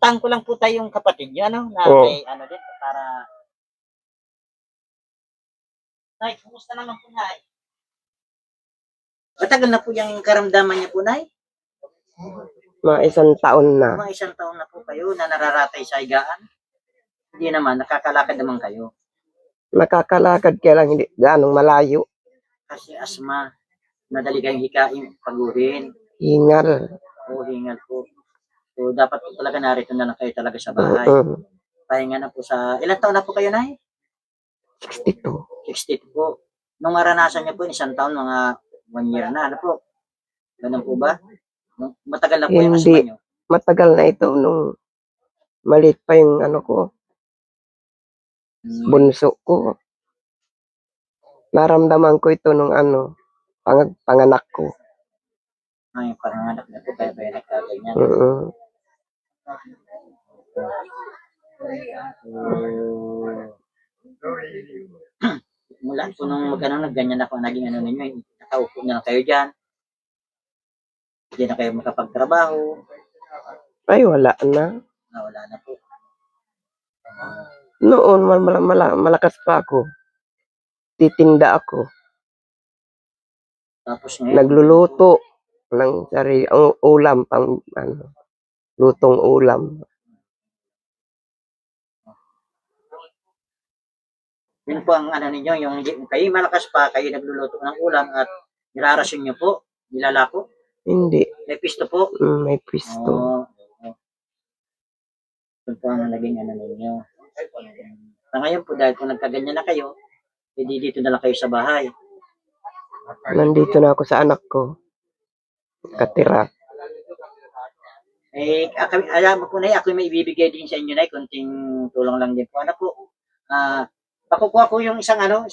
Pupuntahan ko lang po tayo yung kapatid niyo, ano, na Oo. may ano din, para... Nay, kumusta naman po, Nay? Matagal na po yung karamdaman niya po, Nay? Mga 1 taon na. Mga 1 taon na po kayo na nararatay sa higaan? Hindi naman, nakakalakad naman kayo. Nakakalakad kaya lang hindi ganong malayo. Kasi asma, madali kayong hikain, pagurin. Hingal. O hingal po. So, dapat po talaga narito na lang kayo talaga sa bahay. Pahinga na po sa... Ilan taon na po kayo, Nay? 62. 60 po. Nung maranasan niyo po, 1 taon, mga 1 year na, ano po? Ganun po ba? Matagal na po yung asma Hindi. niyo? Matagal na ito nung maliit pa yung ano ko, bunso ko. Naramdaman ko ito nung ano, panganak ko. Ay, parang anak na po, kaya ba yung nagkaganyan? Mula po nung nagganyan ako, naging ano ninyo, nakaupo na lang kayo dyan. Hindi na kayo makapagtrabaho. Ay, wala na. Wala na po. Noon, malakas pa ako. Titinda ako. Tapos ngayon, nagluluto ng ulam, pang ano, lutong ulam. Yun po ang ano ninyo, yung kayo malakas pa, kayo nagluluto ng ulam at nilarasyon nyo po, nilalako? Hindi. May pisto po? May pisto. Yun po ang naging ano ninyo. Sa ngayon po, dahil kung nagkaganyan na kayo, hindi dito na lang kayo sa bahay. Nandito na ako sa anak ko. Katira. Alam mo po, Nay, ako may ibibigay din sa inyo, Nay, kunting tulong lang din po. Ano po? Pakukuha ko yung isang kahon.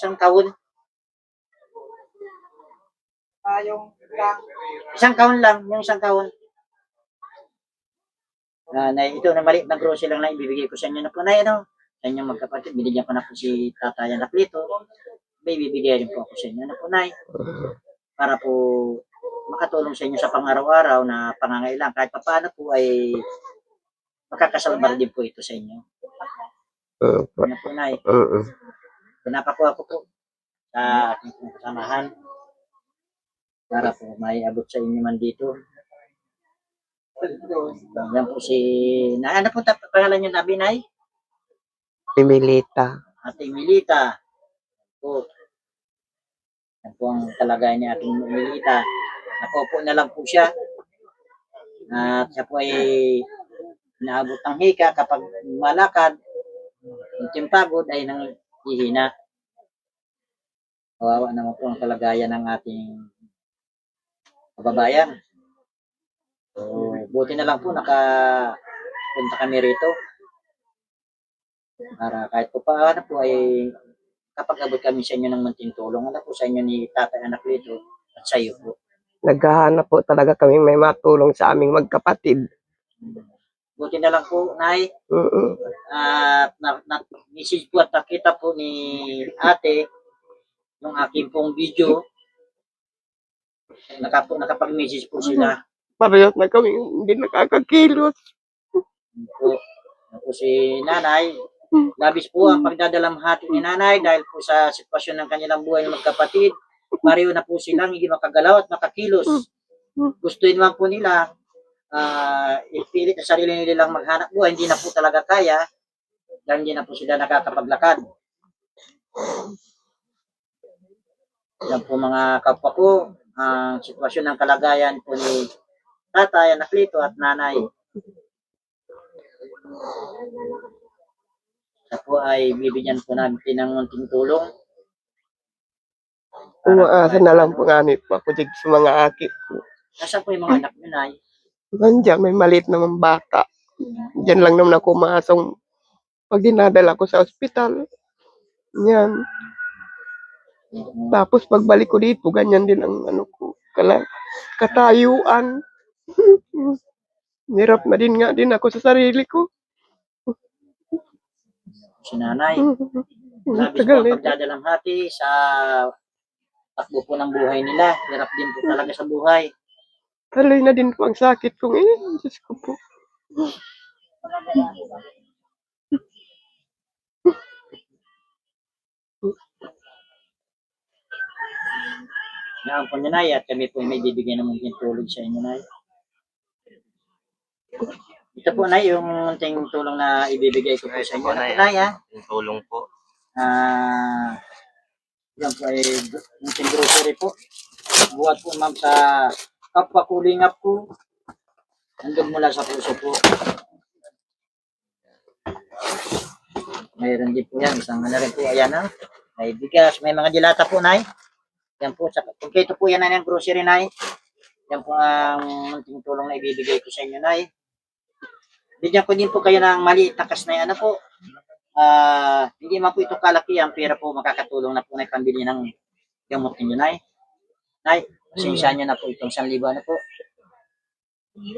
Isang kahon lang, yung isang kahon. Nay, ito na maliit na grocery lang na ibibigay ko sa inyo na po, Nay, sa inyong magkapatid. Binigyan ko na po si Tatay Anaklito. May ibibigay rin po ako sa inyo na po, Nay. Para po makatulong sa inyo sa pang-araw-araw na pangangailangan. Kahit paano po ay makakasalbar din po ito sa inyo. Ano po, Nay? Pinapakuha ko po sa aking kasamahan para po may abot sa inyo man dito. Yan po si... Ano po pangalan niyo, Nabi, Nay? Emilita. Ate Emilita. Po. Yan po ang kalagayan ni Ate Emilita. Nakupo na lang po siya. At siya po ay naabot ng hika kapag malakad. Yung pagod ay nanghihina. Kawawa naman po ang kalagayan ng ating kababayan. So, buti na lang po nakapunta kami rito. Para kahit po paano po ay kapag abot kami sa inyo ng munting tulong, ano po sa inyo ni Tatay Anaklito at sa iyo po. Naghahanap po talaga kami may matulong sa aming magkapatid. Buti na lang po, Nay. Message po at nakita po ni ate yung aking pong video. Nakapag-message po sila. Parehas na kami hindi nakakakilos. Po si Nanay, labis po ang pagdadalamhati ni Nanay dahil po sa sitwasyon ng kanilang buhay ng magkapatid. Pareho na po silang hindi makagalaw at makakilos. Gustuin naman po nila ipilit sa sarili nilang maghanap buhay, hindi na po talaga kaya dahil hindi na po sila nakakapaglakad. Yan po mga kapwa ko, ang sitwasyon ng kalagayan po ni Tatay Anaklito at Nanay. Siya po ay bibigyan po namin ng munting tulong. Umaasa na lang po nga po ako sa mga aki ko. Nasaan po yung mga anak niyo, Nay? Nandiyan, may maliit naman bata. Diyan lang naman ako umaasong pag dinadala ko sa ospital. Yan. Tapos pagbalik ko dito, ganyan din ang ano ko. Katayuan. Hirap na din nga din ako sa sarili ko. Si Nanay, labis po ang pagdadalamhati sa takbo po ng buhay nila. Hirap din po talaga sa buhay. Tuloy na din po ang sakit kong Diyos ko po. Yan po, Nay, at kami po may bibigyan ng munting tulong sa inyo, Nay. Ito po, Nay, yung munting tulong na ibibigay ko po sa inyo. Ano po, Nay, ha? Yung tulong po. Yan po ay munting grocery po. Buhat po, ma'am, sa kapwa kulingap po. Handog mula sa puso po. Mayroon din po yan. Isang ano rin po. Ayan na. May bigas. May mga dilata po, Nay. Yan po. Kompleto po yan na yung grocery, Nay. Yan po ang munting tulong na ibibigay ko sa inyo, Nay. Bigyan ko din po kayo ng maliit na kas na ano po. Hindi man po ito kalakihan, pero po makakatulong na po na pambili ng gamot ninyo, Nay. Nay, pasensya nyo na po itong 1,000 na po.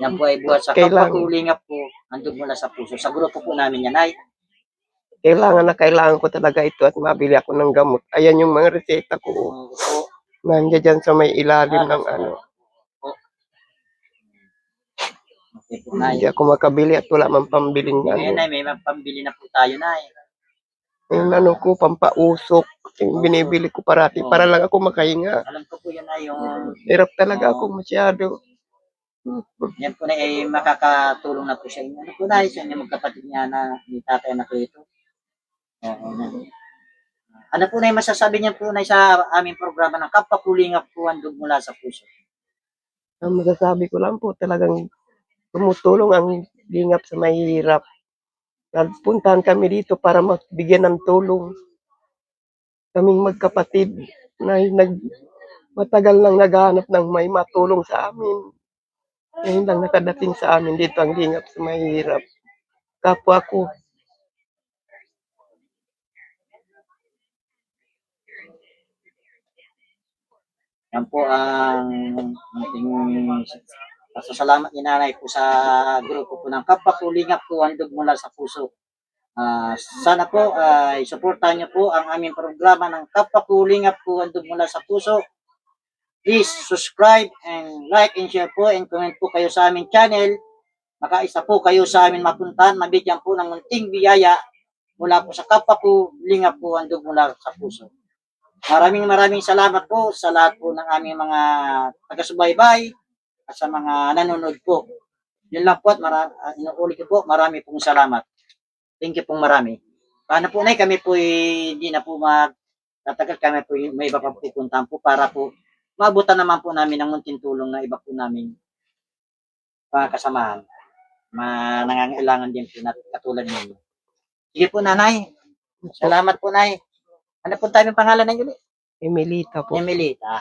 Yan po ay buhat sa kapagulingap po. Andun mula sa puso. Sa grupo po namin yan, Nay. Kailangan ko talaga ito at mabili ako ng gamot. Ayan yung mga reseta ko. Po. Nandiyan dyan sa may ilalim ng ano. Okay po, Nay. Hindi ako makabili at wala man pambiling Ngayon, ano. Nay, may pambili na po tayo, Nay. Yung ano ko, pampausok. Yung binibili ko parati para lang ako makahinga. Alam ko po yun, Nay, yung Hirap talaga ako masyado. yan po na ay makakatulong na po sa inyo. Ano po, Nay, sa inyo magkapatid niya na ni tatay na po ito. Oo, Nay. Ano po, Nay, masasabi niya po, Nay, sa aming programa ng Kapapulingap po handog mula sa puso. Ang masasabi ko lang po talagang tumutulong ang lingap sa mahihirap. Nagpuntahan kami dito para magbigyan ng tulong. Kaming magkapatid na matagal nang naghahanap ng may matulong sa amin. Ngayon lang nakadating sa amin dito ang lingap sa mahihirap. Kapwa ko. Yan po ang ating pasasalamat ni Nanay po sa grupo po ng Kapapulingap po handog mula sa puso. Sana po ay suportahan niyo po ang aming programa ng Kapapulingap po handog mula sa puso. Please subscribe and like and share po and comment po kayo sa aming channel. Makaisa po kayo sa amin mapuntahan, mabigyan po ng munting biyaya mula po sa Kapapulingap po handog mula sa puso. Maraming salamat po sa lahat po ng aming mga taga-subaybay at sa mga nanonood po. Yun lang po at inuulit ko po, marami pong salamat. Thank you pong marami. Paano po, Nay, kami po hindi na po magtatagal, kami po may iba pa pupuntahan po para po maabutan naman po namin ng munting tulong na iba po namin mga kasamahan. Nangangailangan din po na katulad ninyo. Sige po, Nanay. Salamat po, Nay. Ano po tayo ng pangalan ng Yuli? Emilita po. Emilita.